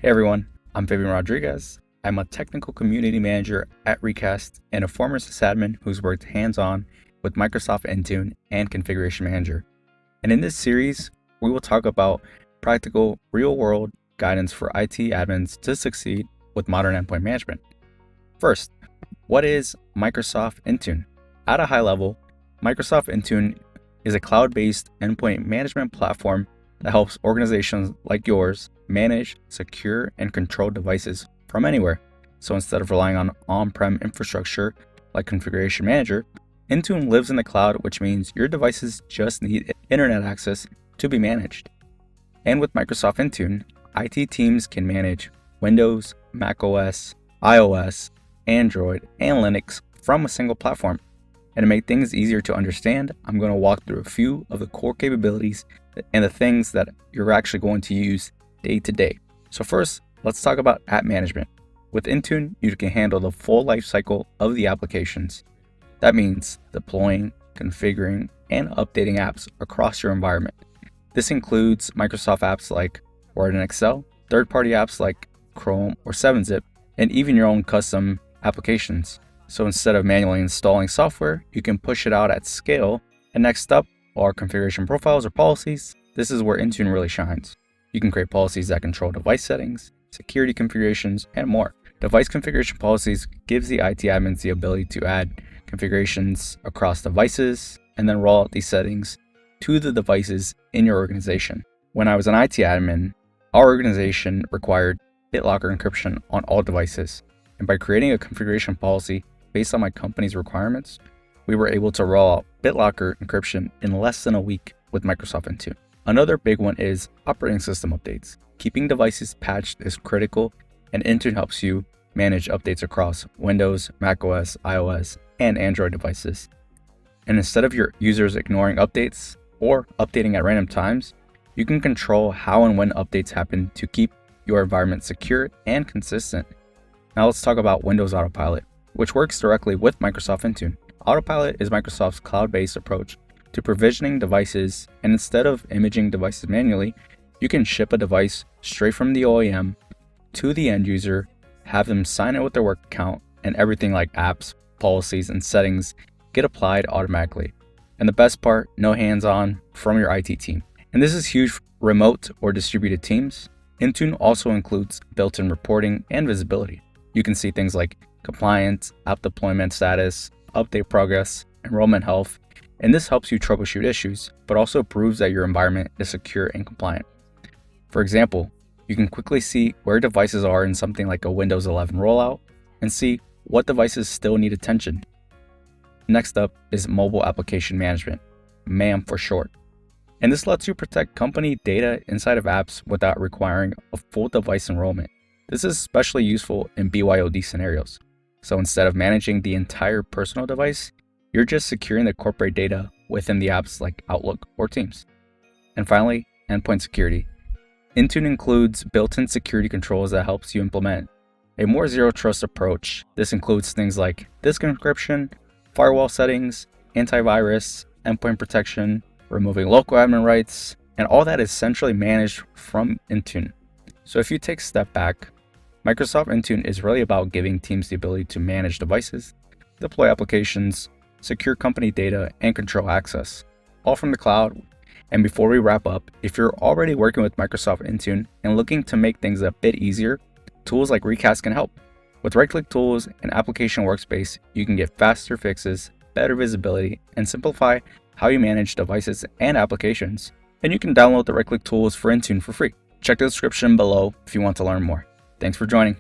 Hey everyone, I'm Fabian Rodriguez. I'm a technical community manager at Recast and a former sysadmin who's worked hands-on with Microsoft Intune and Configuration Manager. And in this series, we will talk about practical, real-world guidance for IT admins to succeed with modern endpoint management. First, what is Microsoft Intune? At a high level, Microsoft Intune is a cloud-based endpoint management platform that helps organizations like yours manage, secure, and control devices from anywhere. So instead of relying on on-prem infrastructure like Configuration Manager, Intune lives in the cloud, which means your devices just need internet access to be managed. And with Microsoft Intune, IT teams can manage Windows, macOS, iOS, Android, and Linux from a single platform. And to make things easier to understand, I'm going to walk through a few of the core capabilities and the things that you're actually going to use day to day. So first, let's talk about app management. With Intune, you can handle the full life cycle of the applications. That means deploying, configuring, and updating apps across your environment. This includes Microsoft apps like Word and Excel, third-party apps like Chrome or 7-Zip, and even your own custom applications. So instead of manually installing software, you can push it out at scale. And next up are configuration profiles or policies. This is where Intune really shines. You can create policies that control device settings, security configurations, and more. Device configuration policies gives the IT admins the ability to add configurations across devices and then roll out these settings to the devices in your organization. When I was an IT admin, our organization required BitLocker encryption on all devices. And by creating a configuration policy based on my company's requirements, we were able to roll out BitLocker encryption in less than a week with Microsoft Intune. Another big one is operating system updates. Keeping devices patched is critical, and Intune helps you manage updates across Windows, macOS, iOS, and Android devices. And instead of your users ignoring updates or updating at random times, you can control how and when updates happen to keep your environment secure and consistent. Now let's talk about Windows Autopilot, which works directly with Microsoft Intune. Autopilot is Microsoft's cloud-based approach to provisioning devices, and instead of imaging devices manually, you can ship a device straight from the OEM to the end user, have them sign it with their work account, and everything like apps, policies, and settings get applied automatically. And the best part, no hands-on from your IT team. And this is huge for remote or distributed teams. Intune also includes built-in reporting and visibility. You can see things like compliance, app deployment status, update progress, enrollment health, and this helps you troubleshoot issues, but also proves that your environment is secure and compliant. For example, you can quickly see where devices are in something like a Windows 11 rollout and see what devices still need attention. Next up is Mobile Application Management, MAM for short. And this lets you protect company data inside of apps without requiring a full device enrollment. This is especially useful in BYOD scenarios. So instead of managing the entire personal device, you're just securing the corporate data within the apps like Outlook or Teams. And finally, endpoint security. Intune includes built-in security controls that helps you implement a more zero-trust approach. This includes things like disk encryption, firewall settings, antivirus, endpoint protection, removing local admin rights, and all that is centrally managed from Intune. So if you take a step back, Microsoft Intune is really about giving teams the ability to manage devices, deploy applications, secure company data, and control access, all from the cloud. And before we wrap up, if you're already working with Microsoft Intune and looking to make things a bit easier, tools like Recast can help. With right-click tools and application workspace, you can get faster fixes, better visibility, and simplify how you manage devices and applications. And you can download the right-click tools for Intune for free. Check the description below if you want to learn more. Thanks for joining.